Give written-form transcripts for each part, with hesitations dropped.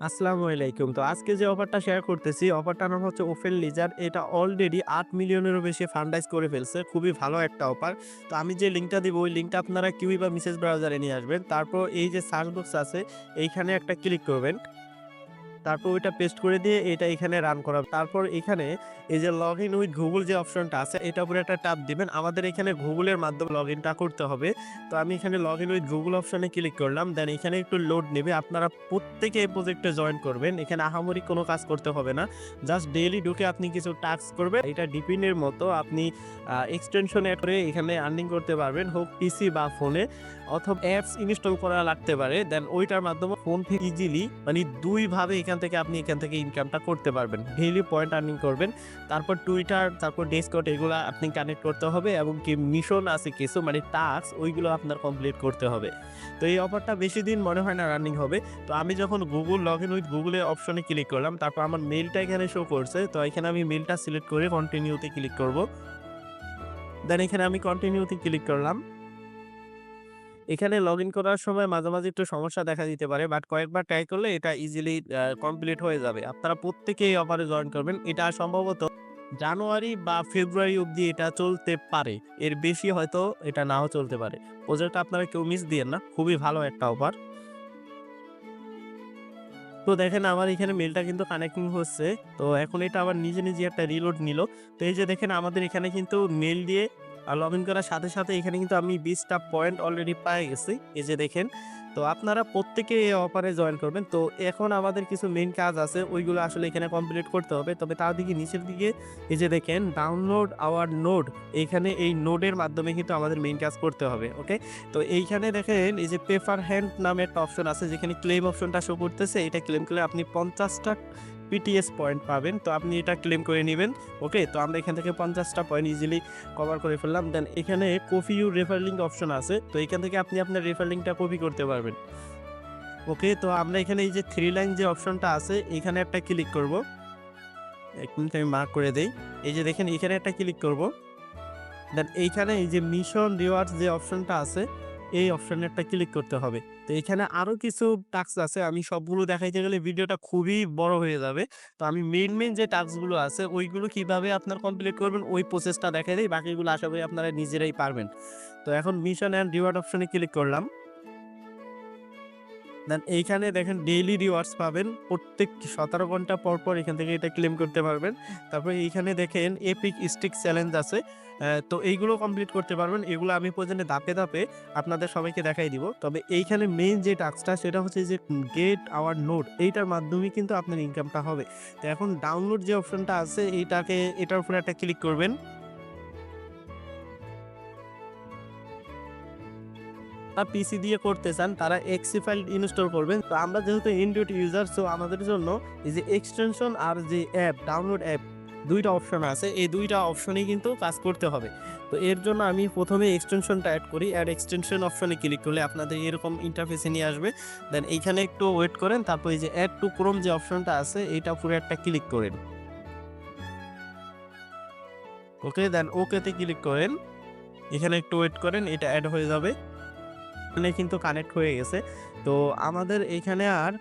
আসসালামু আলাইকুম। তো আজকে যে অফারটা শেয়ার করতেছি, অফারটার নাম হচ্ছে ওপেন লিজার। এটা অলরেডি ৮ মিলিয়নেরও বেশি ফান্ড রাইজ করে ফেলছে। খুবই ভালো একটা অফার। তো আমি যে লিঙ্কটা দিব, ওই লিঙ্কটা আপনারা কিউই বা মেসেজ ব্রাউজারে নিয়ে আসবেন। তারপর এই যে সার্চ বক্স আছে, এইখানে একটা ক্লিক করবেন। তারপর ওইটা পেস্ট করে দিয়ে এটা এখানে রান করাবেন। তারপর এখানে এই যে লগ ইন উইথ গুগল যে অপশনটা আছে, এটার উপরে একটা ট্যাপ দিবেন। আমাদের এখানে গুগলের মাধ্যমে লগ ইনটা করতে হবে। তো আমি এখানে লগ ইন উইথ গুগল অপশনে ক্লিক করলাম। দেন এখানে একটু লোড নেবে। আপনারা প্রত্যেকে এই প্রজেক্টে জয়েন করবেন। এখানে আহামরি কোনো কাজ করতে হবে না। জাস্ট ডেইলি ঢুকে আপনি কিছু টাস্ক করবেন। এটা ডিপিনের মতো আপনি এক্সটেনশন এড করে এখানে আর্নিং করতে পারবেন, হোক পিসি বা ফোনে, অথবা অ্যাপস ইনস্টল করা লাগতে পারে। দেন ওইটার মাধ্যমে ফোন থেকে ইজিলি মানে ২ ভাবে এখান থেকে ইনকামটা করতে পারবেন। ডেইলি পয়েন্ট আর্নিং করবেন। তারপর টুইটার, তারপর ডিসকর্ড, এগুলা আপনি কানেক্ট করতে হবে এবং কি মিশন আছে কিছু মানে টাস্ক, ওইগুলো আপনার কমপ্লিট করতে হবে। তো এই অফারটা বেশি দিন মনে হয় না রানিং হবে। তো আমি যখন গুগল লগ ইন উইথ গুগলের অপশনে ক্লিক করলাম, তারপর আমার মেইলটা এখানে শো করছে। তো এখানে আমি মেইলটা সিলেক্ট করে কন্টিনিউতে ক্লিক করব। দেন এখানে আমি কন্টিনিউতে ক্লিক করলাম। এখানে লগইন করার সময় মাঝে, মাঝে একটু সমস্যা দেখা দিতে পারে। বাট কয়েকবার ট্রাই করলে এটা ইজিলি কমপ্লিট হয়ে যাবে। আপনারা প্রত্যেকেই এই অফারে জয়েন করবেন। এটা সম্ভবত জানুয়ারি বা ফেব্রুয়ারি অব্দি এটা চলতে পারে। এর বেশি হয়তো এটা নাও চলতে পারে। প্রজেক্টটা আপনারা কেউ মিস দিয়েন না। খুবই ভালো একটা অফার। তো দেখেন আমার এখানে মেইলটা কিন্তু কানেক্টিং হচ্ছে। তো এখন এটা আবার নিজে একটা রিলোড নিল। তো এই যে দেখেন আমাদের এখানে কিন্তু মেইল দিয়ে লগইন করার সাথে এখানে কিন্তু আমি ২০ টা পয়েন্ট অলরেডি পেয়ে গেছি। এই যে দেখেন। তো আপনারা প্রত্যেকে এই অফারে জয়েন করবেন। তো এখন আমাদের কিছু মেইন কাজ আছে, ওইগুলো আসলে এখানে কমপ্লিট করতে হবে। তবে তার দিকে নিচের দিকে এই যে দেখেন ডাউনলোড আওয়ার নোড, এইখানে এই নোডের মাধ্যমে কিন্তু আমাদের মেইন কাজ করতে হবে। ওকে? তো এইখানে দেখেন এই যে পেপার হ্যান্ড নামে একটা অপশন আছে, যেখানে ক্লেম অপশনটা শো করতেছে। এটা ক্লেম করলে আপনি ৫০টা পিটিএস পয়েন্ট পাবেন। তো আপনি এটা ক্লেম করে নিবেন। ওকে? তো আমরা এখান থেকে ৫০টা পয়েন্ট ইজিলি কভার করে ফেললাম। দেন এখানে copy your refer link option আছে। তো এখান থেকে আপনি আপনার রেফার লিঙ্কটা কপি করতে পারবেন। ওকে? তো আমরা এখানে এই যে 3 লাইন যে অপশনটা আছে, এখানে একটা ক্লিক করব। ১ মিনিট আমি মার্ক করে দেই। এই যে দেখেন এখানে একটা ক্লিক করব। দেন এইখানে এই যে মিশন রিওয়ার্ডস যে অপশনটা আছে, এই অপশনে একটা ক্লিক করতে হবে। তো এখানে আরো কিছু টাস্ক আছে। আমি সবগুলো দেখাইতে গেলে ভিডিওটা খুবই বড় হয়ে যাবে। তো আমি মেইন যে টাস্কগুলো আছে, ওইগুলো কিভাবে আপনার কমপ্লিট করবেন ওই প্রসেসটা দেখাই দেই। বাকিগুলো আশা করি আপনারা নিজেরাই পারবেন। তো এখন মিশন অ্যান্ড রিওয়ার্ড অপশনে ক্লিক করলাম। দেন এইখানে দেখেন ডেইলি রিওয়ার্ডস পাবেন। প্রত্যেক ১৭ ঘন্টা পর এখান থেকে এটা ক্লেম করতে পারবেন। তারপরে এইখানে দেখেন এপিক স্টিক চ্যালেঞ্জ আছে। তো এইগুলো কমপ্লিট করতে পারবেন। এগুলো আমি প্রয়োজনে ধাপে আপনাদের সবাইকে দেখাই দিব। তবে এইখানে মেইন যে টাস্কটা সেটা হচ্ছে যে গেট আওয়ার নোড, এইটার মাধ্যমেই কিন্তু আপনার ইনকামটা হবে। তো এখন ডাউনলোড যে অপশনটা আছে এটার উপরে একটা ক্লিক করবেন। পিসি দিয়ে করতে চান তারা এক্সি ফাইল ইনস্টল করবেন। তো আমরা যেহেতু অ্যান্ড্রয়েড ইউজার, সো আমাদের জন্য এই যে এক্সটেনশন আর যে অ্যাপ ডাউনলোড অ্যাপ ২ টা অপশন আছে। এই ২ টা অপশনেই কিন্তু কাজ করতে হবে। তো এর জন্য আমি ১ম এ এক্সটেনশনটা এড করি। এড এক্সটেনশন অপশনে ক্লিক করলে আপনাদের এরকম ইন্টারফেসে নিয়ে আসবে। দেন এইখানে একটু ওয়েট করেন। তারপর এই যে এড টু ক্রোম যে অপশনটা আছে, এইটা পুরো একটা ক্লিক করেন। ওকে, দেন ওকেতে ক্লিক করেন। এখানে একটু ওয়েট করেন, এটা এড হয়ে যাবে। এখানে কিন্তু কানেক্ট হয়ে গেছে। তো আমাদের এখানে আর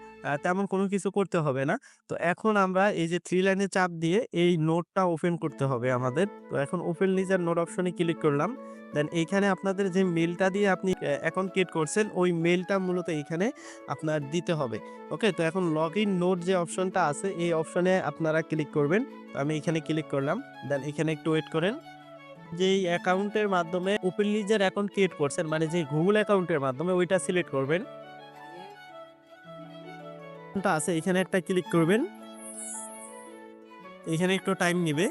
তেমন কোনো কিছু করতে হবে না। তো এখন আমরা এই যে 3 লাইনে চাপ দিয়ে এই নোটটা ওপেন করতে হবে আমাদের। তো এখন ওপেন লিজার নোট অপশনে ক্লিক করলাম। দেন এইখানে আপনাদের যে মেইলটা দিয়ে আপনি অ্যাকাউন্ট ক্রিয়েট করছেন, ওই মেইলটা মূলত এইখানে আপনার দিতে হবে। ওকে? তো এখন লগইন নোট যে অপশনটা আছে, এই অপশনে আপনারা ক্লিক করবেন। তো আমি এখানে ক্লিক করলাম। দেন এখানে একটু ওয়েট করেন। যেই অ্যাকাউন্টের মাধ্যমে ওপেনলি যে অ্যাকাউন্ট ক্রিয়েট করছেন, মানে যে গুগল অ্যাকাউন্টের মাধ্যমে ওইটা সিলেক্ট করবেন। টা আছে এখানে একটা ক্লিক করবেন। এখানে একটু টাইম নিবে।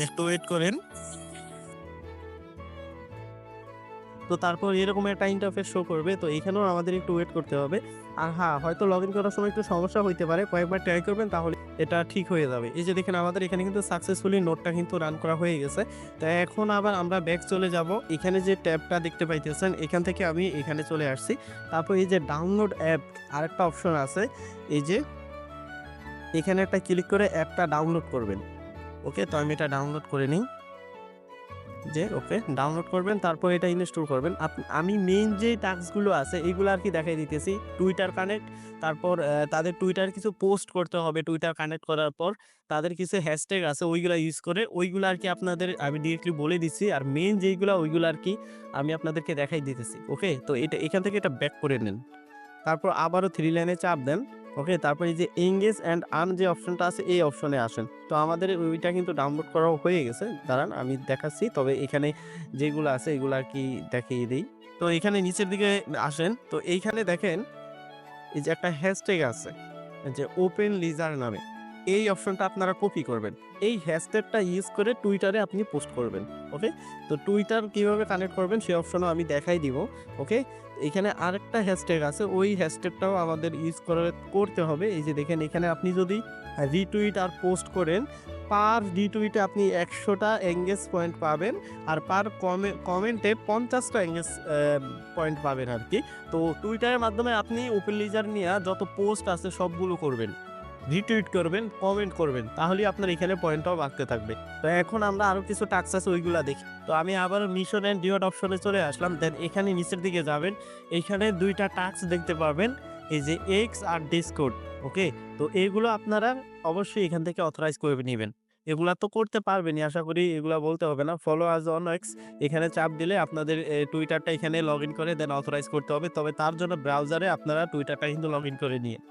একটু ওয়েট করেন। তো তারপর এরকম একটা ইন্টারফেস শো করবে। তো এখানেও আমাদের একটু ওয়েট করতে হবে। আর হ্যাঁ, হয়তো লগইন করার সময় একটু সমস্যা হইতে পারে। কয়েকবার ট্রাই করবেন, তাহলে এটা ঠিক হয়ে যাবে। এই যে দেখেন আমাদের এখানে কিন্তু সাকসেসফুলি নোটটা কিন্তু রান করা হয়ে গেছে। তো এখন আবার আমরা ব্যাক চলে যাব। এখানে যে ট্যাবটা দেখতে পাইতেছেন, এখান থেকে আমি এখানে চলে আসছি। তারপর এই যে ডাউনলোড অ্যাপ আরেকটা অপশন আছে। এই যে এখানে একটা ক্লিক করে অ্যাপটা ডাউনলোড করবেন। ওকে? তো আমি এটা ডাউনলোড করে নিই। যে ওকে ডাউনলোড করবেন, তারপর এটা ইনস্টল করবেন। আমি মেইন যে টাস্কগুলো আছে এইগুলো আর কি দেখাই দিতেছি। টুইটার কানেক্ট, তারপর তাদের টুইটার কিছু পোস্ট করতে হবে। টুইটার কানেক্ট করার পর তাদের কিছু হ্যাশট্যাগ আছে ওইগুলা ইউজ করে ওইগুলো আর কি আপনাদের আমি ডিরেক্টলি বলে দিচ্ছি। আর মেইন যেইগুলা ওইগুলো আর কি আমি আপনাদেরকে দেখাই দিতেছি। ওকে, তো এটা এখান থেকে এটা ব্যাক করে নেন। তারপর আবারও 3 লাইনে চাপ দেন। ওকে, তারপর এই যে এনগেজ অ্যান্ড আর্ন যে অপশনটা আছে এই অপশনে আসেন। তো আমাদের ওইটা কিন্তু ডাউনলোড করা হয়ে গেছে। দাঁড়ান আমি দেখাচ্ছি। তবে এখানে যেগুলো আছে এগুলো আর কি দেখিয়ে দিই। তো এখানে নিচের দিকে আসেন। তো এইখানে দেখেন এই যে একটা হ্যাশট্যাগ আছে যে ওপেন লিজার নামে। এই অপশনটা আপনারা কপি করবেন। এই হ্যাশট্যাগটা ইউজ করে টুইটারে আপনি পোস্ট করবেন। ওকে, তো টুইটার কিভাবে কানেক্ট করবেন সেই অপশনও আমি দেখাই দিব। ওকে, এখানে আরেকটা হ্যাশট্যাগ আছে ওই হ্যাশট্যাগটাও আমাদের ইউজ করতে হবে। এই যে দেখেন এখানে আপনি যদি রিটুইট আর পোস্ট করেন, পার রিটুইটে আপনি 100টা এঙ্গেজ পয়েন্ট পাবেন, আর পার কমেন্টে 50টা এঙ্গেজ পয়েন্ট পাবেন আর কি। তো টুইটারের মাধ্যমে আপনি ওপেন লিজার নিয়ে যত পোস্ট আছে সবগুলো করবেন, রিটুইট করবেন, কমেন্ট করবেন, তাহলেই আপনার এখানে পয়েন্টটাও বাড়তে থাকবে। তো এখন আমরা আরও কিছু টাস্ক আছে ওইগুলা দেখি। তো আমি আবার মিশন অ্যান্ড রিওয়ার্ড অপশনে চলে আসলাম। দেন এখানে নিচের দিকে যাবেন, এইখানে 2টা টাস্ক দেখতে পাবেন, এই যে এক্স আর ডিসকর্ড। ওকে, তো এইগুলো আপনারা অবশ্যই এখান থেকে অথরাইজ করে নেবেন। এগুলা তো করতে পারবেনই আশা করি, এগুলা বলতে হবে না। ফলো আজ অন এক্স এখানে চাপ দিলে আপনাদের টুইটারটা এখানে লগ ইন করে দেন অথরাইজ করতে হবে। তবে তার জন্য ব্রাউজারে আপনারা টুইটারটা কিন্তু লগ ইন করে নিয়ে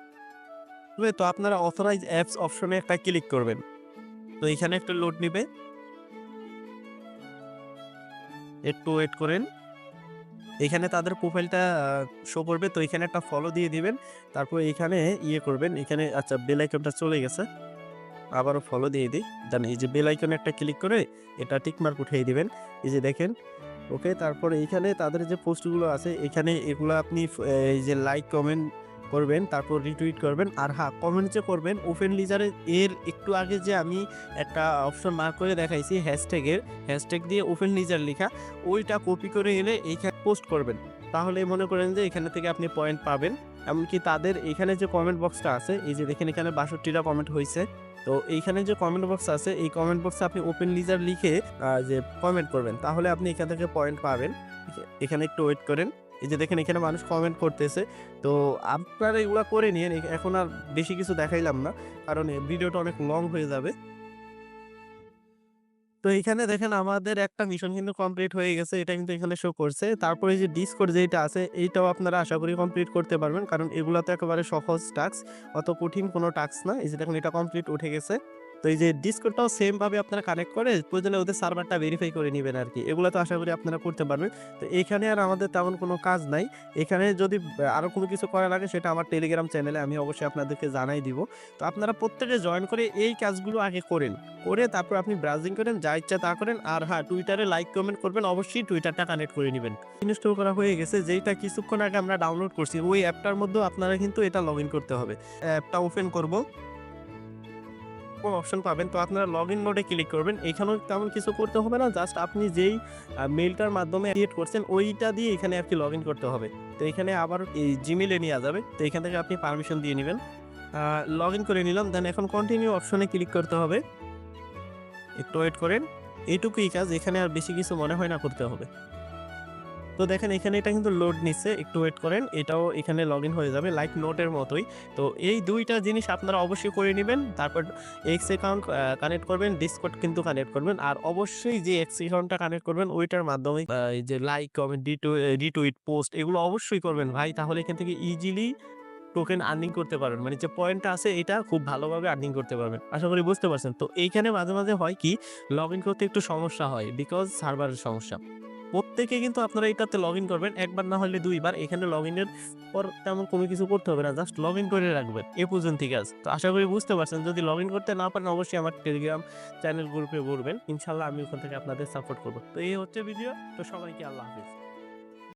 তো আপনারা অথরাইজ অ্যাপস অপশনে একটা ক্লিক করবেন। তো এখানে একটা লোড নিবে, একটু ওয়েট করেন। এখানে তাদের প্রোফাইলটা শো করবে। তো এখানে একটা ফলো দিয়ে দিবেন। তারপর এখানে ইয়ে করবেন, এখানে আচ্ছা বেল আইকনটা চলে গেছে, আবারও ফলো দিয়ে দিই। দেন এই যে বেল আইকনে একটা ক্লিক করে এটা টিক মার্ক উঠিয়ে দিবেন। এই যে দেখেন। ওকে, তারপরে এইখানে তাদের যে পোস্টগুলো আছে এখানে এগুলো আপনি এই যে লাইক কমেন্ট করবেন, তারপর রিটুইট করবেন। আর হ্যাঁ, কমেন্ট যে করবেন ওপেন লিজারে এর একটু আগে যে আমি একটা অপশন মার্ক করে দেখাইছি হ্যাশট্যাগ দিয়ে ওপেন লিজার লেখা, ওইটা কপি করে এনে এইখানে পোস্ট করবেন। তাহলে মনে করেন যে এখানে থেকে আপনি পয়েন্ট পাবেন। এমনকি তাদের এখানে যে কমেন্ট বক্সটা আছে এই যে দেখেন এখানে 62টা কমেন্ট হয়েছে। তো এইখানে যে কমেন্ট বক্স আছে এই কমেন্ট বক্সে আপনি ওপেন লিজার লিখে যে কমেন্ট করবেন, তাহলে আপনি এখান থেকে পয়েন্ট পাবেন। এখানে একটু ওয়েট করেন। এই যে দেখেন এখানে মানুষ কমেন্ট করতেছে। তো আপনারা এগুলা করে নিন। এখন আর বেশি কিছু দেখাইলাম না, কারণ ভিডিওটা অনেক লং হয়ে যাবে। তো এইখানে দেখেন আমাদের একটা মিশন কিন্তু কমপ্লিট হয়ে গেছে। এটা কিন্তু এখানে শো করছে। তারপরে যে ডিসকর্ড যেটা আছে এইটাও আপনারা আশা করি কমপ্লিট করতে পারবেন। কারণ এগুলা তো একেবারে সহজ টাস্ক, অত কঠিন কোনো টাস্ক না। এই যে দেখুন এটা কমপ্লিট উঠে গেছে। তো এই যে ডিসকর্ডটাও সেম ভাবে আপনারা কানেক্ট করে প্রয়োজনে ওদের সার্ভারটা ভেরিফাই করে নিবেন আরকি। এগুলা তো আশা করি আপনারা করতে পারবেন। তো এখানে আর আমাদের তেমন কোনো কাজ নাই। এখানে যদি আরো কোনো কিছু করা লাগে সেটা আমার টেলিগ্রাম চ্যানেলে আমি অবশ্যই আপনাদেরকে জানাই দিব। তো আপনারা প্রত্যেকে জয়েন করে এই কাজগুলো আগে করেন। করে তারপর আপনি ব্রাউজিং করেন, যা ইচ্ছা তা করেন। আর হ্যাঁ, টুইটারে লাইক কমেন্ট করবেন, অবশ্যই টুইটারটা কানেক্ট করে নিবেন। ইনস্টল করা হয়ে গেছে, যেইটা কিছুক্ষণ আগে আমরা ডাউনলোড করছি ওই অ্যাপটার মধ্যেও আপনারা কিন্তু এটা লগ ইন করতে হবে। অ্যাপটা ওপেন করব, অপশন পাবেন। তো আপনারা লগ ইন মোডে ক্লিক করবেন। এখানেও তেমন কিছু করতে হবে না, জাস্ট আপনি যেই মেইলটার মাধ্যমে ক্রিয়েট করছেন ওইটা দিয়ে এখানে আর কি লগ ইন করতে হবে। তো এখানে আবার এই জিমেইলে নিয়ে যাবে। তো এখান থেকে আপনি পারমিশন দিয়ে নেবেন। লগ ইন করে নিলাম। দেন এখন কন্টিনিউ অপশনে ক্লিক করতে হবে। একটু ওয়েট করেন। এইটুকুই কাজ, এখানে আর বেশি কিছু মনে হয় না করতে হবে। তো দেখেন এখানে এটা কিন্তু লোড নিচ্ছে, একটু ওয়েট করেন। এটাও এখানে লগইন হয়ে যাবে লাইক নোটের মতোই। তো এই 2টা জিনিস আপনারা অবশ্যই করে নিবেন। তারপর এক্স অ্যাকাউন্ট কানেক্ট করবেন, ডিসকর্ড কিন্তু কানেক্ট করবেন। আর অবশ্যই যে এক্স অ্যাকাউন্টটা কানেক্ট করবেন ওইটার মাধ্যমে এই যে লাইক, কমেন্ট, রিটুইট, পোস্ট এগুলো অবশ্যই করবেন ভাই। তাহলে এখান থেকে ইজিলি টোকেন আর্নিং করতে পারবেন। মানে যে পয়েন্টটা আছে এটা খুব ভালোভাবে আর্নিং করতে পারবেন। আশা করি বুঝতে পারছেন। তো এইখানে মাঝে, মাঝে হয় কি লগইন করতে একটু সমস্যা হয় বিকজ সার্ভারের সমস্যা। প্রত্যেকে কিন্তু আপনারা এটাতে লগইন করবেন। একবার না হলে 2 বার। এখানে লগইনের পর তেমন কোনো কিছু করতে হবে না। জাস্ট লগইন করে রাখবেন। এ পর্যন্তই কাজ। তো আশা করি বুঝতে পারছেন। যদি লগইন করতে না পারেন অবশ্যই আমার টেলিগ্রাম চ্যানেল গ্রুপে বলবেন। ইনশাআল্লাহ আমি ওখান থেকে আপনাদের সাপোর্ট করব। তো এই হচ্ছে ভিডিও। তো সবাইকে আল্লাহ হাফেজ।